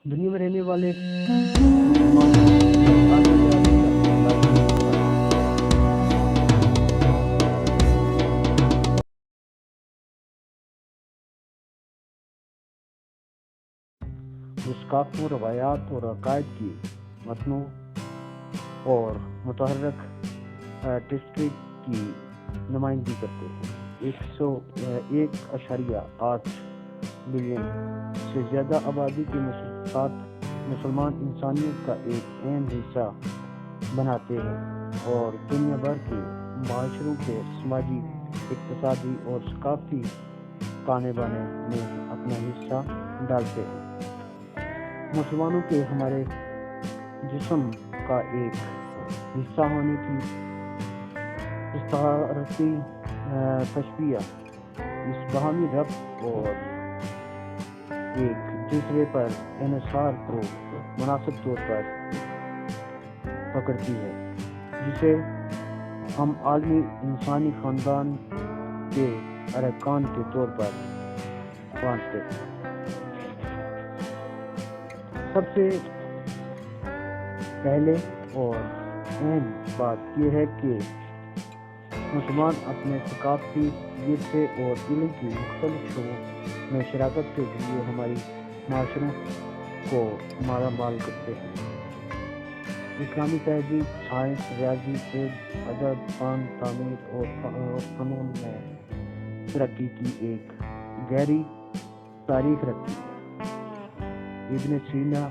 دنیا میں رہنے والے مسلمانوں پر آزادی کا لازمی حصہ ہے۔ جو ثقافتوں، روایات اور عقائد کی متنوع اور متحرک ٹیسٹری کی نمائندگی کرتے ہیں۔ 1.8 بلین سے زیادہ آبادی کے ساتھ مسلمان انسانیت کا ایک اہم حصہ بناتے ہیں اور دنیا بھر کے معاشروں کے سماجی، اقتصادی اور ثقافتی تانے بانے میں اپنا حصہ ڈالتے ہیں۔ مسلمانوں کے ہمارے جسم کا ایک حصہ ہونے کی استعارتی تشبیہ اس باہمی ربط اور ایک دوسرے پر انحصار کو مناسب طور پر پکڑتی ہے، جسے ہم عالمی انسانی خاندان کے ارکان کے طور پر پہنچتے ہیں۔ سب سے پہلے اور اہم بات یہ ہے کہ مسلمان اپنے ثقافتی ورثے اور علم کی مختلف شعبوں میں شراکت کے ذریعے ہماری معاشروں کو مالا مال کرتے ہیں۔ اسلامی تہذیب، سائنس، ریاضی، طب، ادب، فن تعمیر اور فنون میں ترقی کی ایک گہری تاریخ رکھی ہے۔ ابن سینا،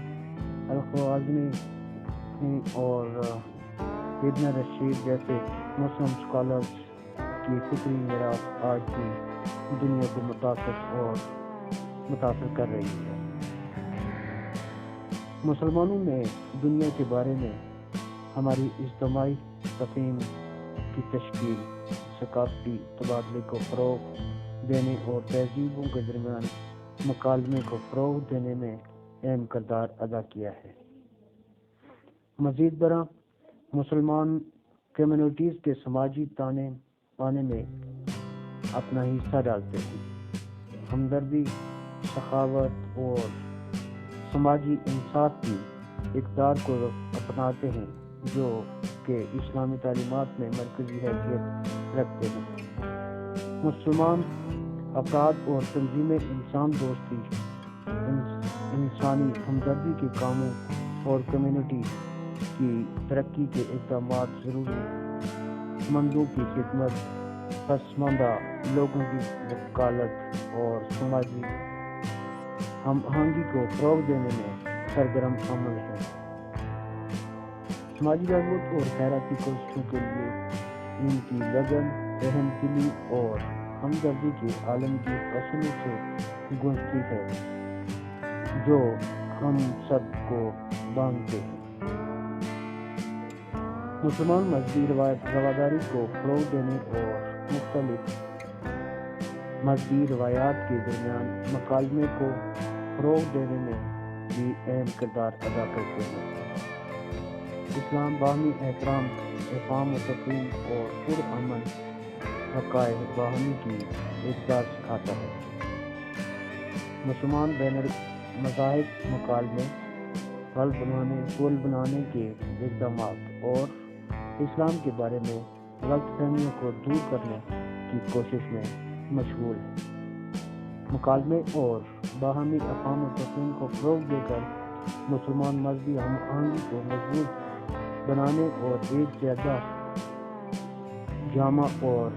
الخوارزمی اور ابن رشید جیسے مسلم اسکالرز کی فکری میراث آج بھی دنیا کو متاثر کر رہی ہے۔ مسلمانوں میں دنیا کے بارے میں ہماری اجتماعی تفہیم کی تشکیل، ثقافتی تبادلے کو فروغ دینے اور تہذیبوں کے درمیان مکالمے کو فروغ دینے میں اہم کردار ادا کیا ہے۔ مزید برآں، مسلمان کمیونٹیز کے سماجی تانے بانے میں اپنا حصہ ڈالتے ہیں، ہمدردی، سخاوت اور سماجی انصاف کی اقدار کو اپناتے ہیں، جو کہ اسلامی تعلیمات میں مرکزی حیثیت رکھتے ہیں۔ مسلمان افراد اور تنظیمیں انسان دوستی، انسانی ہمدردی کے کاموں اور کمیونٹی کی ترقی کے اقدامات، ضرورت مندوں کی خدمت، پسماندہ لوگوں کی وکالت اور سماجی ہم آہنگی کو فروغ دینے میں سرگرم عمل ہے۔ سماجی بہبود اور خیراتی کوششوں کے لیے ان کی لگن، رحم دلی اور ہمدردی کے عالم کی فصلوں سے گونجتی ہے، جو ہم سب کو باندھتے ہیں۔ مسلمان مذہبی رواداری کو فروغ دینے اور مختلف مذہبی روایات کے درمیان مکالمے کو فروغ دینے میں بھی اہم کردار ادا کرتے ہیں۔ اسلام باہمی احترام، افہام و تفہیم اور پرامن عقائد باہمی کی اقدار سکھاتا ہے۔ مسلمان بین المذاہب مکالمے، پل بنانے کے اقدامات اور اسلام کے بارے میں غلط فہمیوں کو دور کرنے کی کوشش میں مشغول ہے۔ مکالمے اور باہمی افہام و تفہیم کو فروغ دے کر مسلمان مذہبی ہم آہنگی کو مضبوط بنانے اور ایک زیادہ جامع اور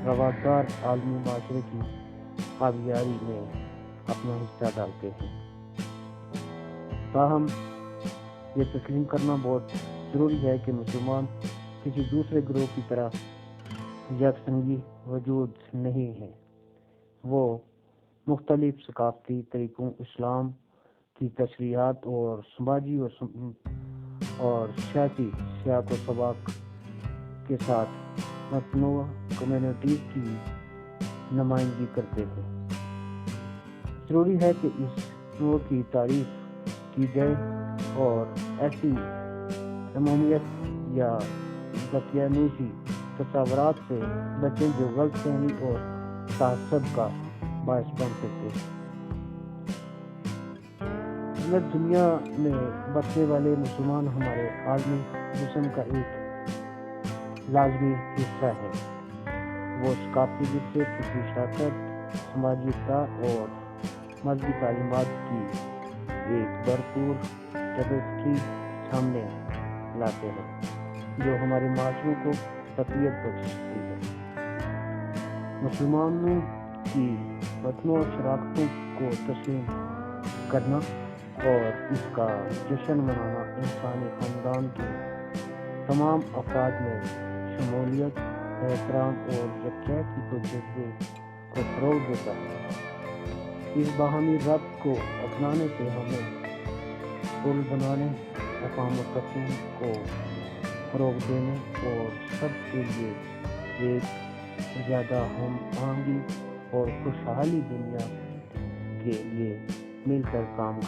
روادار عالمی معاشرے کی آبیاری میں اپنا حصہ ڈالتے ہیں۔ تاہم یہ تسلیم کرنا بہت ضروری ہے کہ مسلمان کسی دوسرے گروہ کی طرح یکسنگی وجود نہیں ہے۔ وہ مختلف ثقافتی طریقوں، اسلام کی تشریحات اور سماجی اور سیاسی سیاق و سباق کے ساتھ متنوع کمیونٹیز کی نمائندگی کرتے ہیں۔ ضروری ہے کہ اس نوع کی تعریف کی جائے اور ایسی عمومیت یا دقیانوسی تصورات سے بچیں جو غلط فہمی اور تعصب کا باعث بن سکتے ہیں۔ مطلب دنیا میں بسنے والے مسلمان ہمارے عالمی جسم کا ایک لازمی حصہ ہے۔ وہ ثقافتی ورثے، فکری شراکت، سماجی اقدار اور مذہبی تعلیمات کی ایک بھرپور ٹیپسٹری سامنے لاتے ہیں جو ہمارے معاشروں کو تقویت بخشتی ہے۔ مسلمانوں کی وطنوں اور شراکتوں کو تسلیم کرنا اور اس کا جشن منانا انسانی خاندان کے تمام افراد میں شمولیت، احترام اور یکجہتی کے جذبے کو فروغ دیتا ہے۔ اس باہمی ربط کو اپنانے سے ہمیں پل بنانے، افہام و تفہیم کو فروغ دینے اور سب کے لیے ایک زیادہ ہم آہنگی اور خوشحالی دنیا کے لیے مل کر کام